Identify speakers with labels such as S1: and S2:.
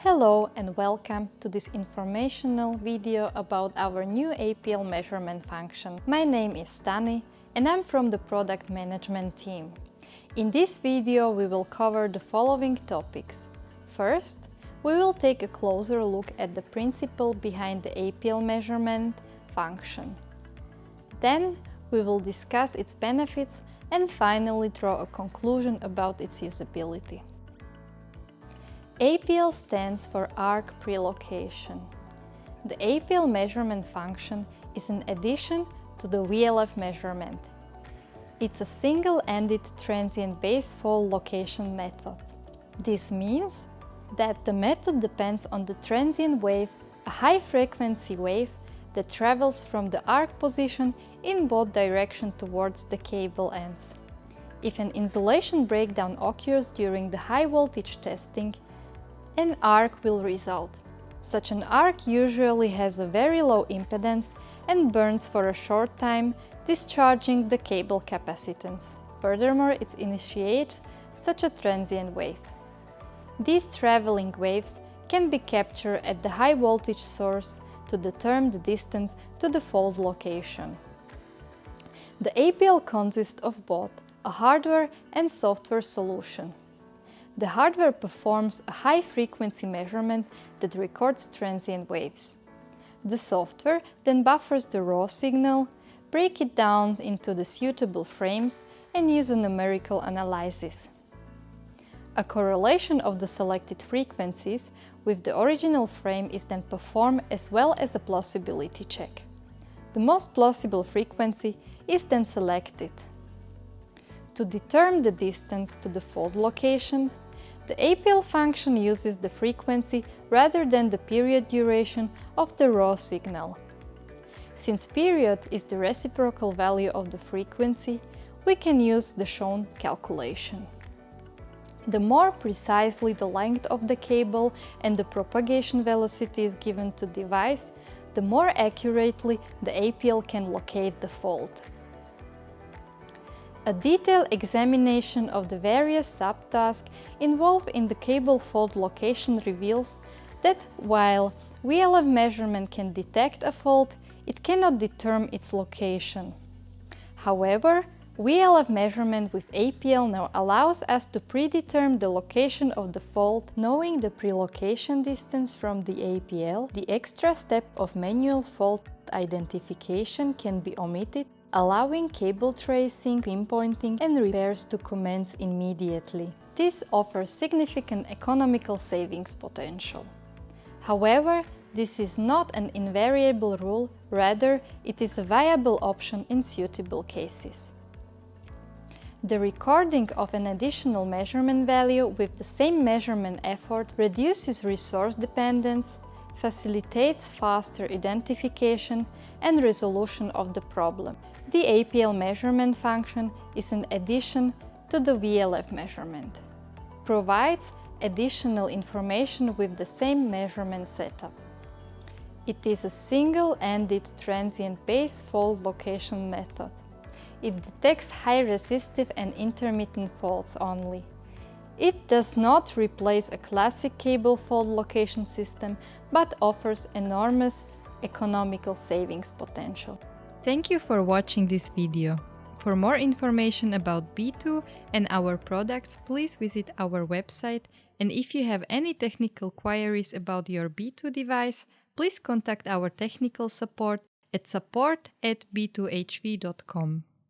S1: Hello and welcome to this informational video about our new APL measurement function. My name is Stani and I'm from the product management team. In this video we will cover the following topics. First, we will take a closer look at the principle behind the APL measurement function. Then we will discuss its benefits and finally draw a conclusion about its usability. APL stands for Arc Pre-Location. The APL measurement function is an addition to the VLF measurement. It's a single-ended transient base fold location method. This means that the method depends on the transient wave, a high-frequency wave that travels from the arc position in both directions towards the cable ends. If an insulation breakdown occurs during the high-voltage testing, an arc will result. Such an arc usually has a very low impedance and burns for a short time, discharging the cable capacitance. Furthermore, it initiates such a transient wave. These traveling waves can be captured at the high voltage source to determine the distance to the fault location. The APL consists of both a hardware and software solution. The hardware performs a high-frequency measurement that records transient waves. The software then buffers the raw signal, breaks it down into the suitable frames, and uses a numerical analysis. A correlation of the selected frequencies with the original frame is then performed as well as a plausibility check. The most plausible frequency is then selected. To determine the distance to the fault location, the APL function uses the frequency rather than the period duration of the raw signal. Since period is the reciprocal value of the frequency, we can use the shown calculation. The more precisely the length of the cable and the propagation velocity is given to the device, the more accurately the APL can locate the fault. A detailed examination of the various subtasks involved in the cable fault location reveals that while VLF measurement can detect a fault, it cannot determine its location. However, VLF measurement with APL now allows us to predetermine the location of the fault. Knowing the pre-location distance from the APL, the extra step of manual fault identification can be omitted, allowing cable tracing, pinpointing, and repairs to commence immediately. This offers significant economical savings potential. However, this is not an invariable rule, rather it is a viable option in suitable cases. The recording of an additional measurement value with the same measurement effort reduces resource dependence, facilitates faster identification and resolution of the problem. The APL measurement function is an addition to the VLF measurement. Provides additional information with the same measurement setup. It is a single-ended transient base fault location method. It detects high resistive and intermittent faults only. It does not replace a classic cable fault location system, but offers enormous economical savings potential. Thank you for watching this video. For more information about B2 and our products, please visit our website, and if you have any technical queries about your B2 device, please contact our technical support at support@b2hv.com.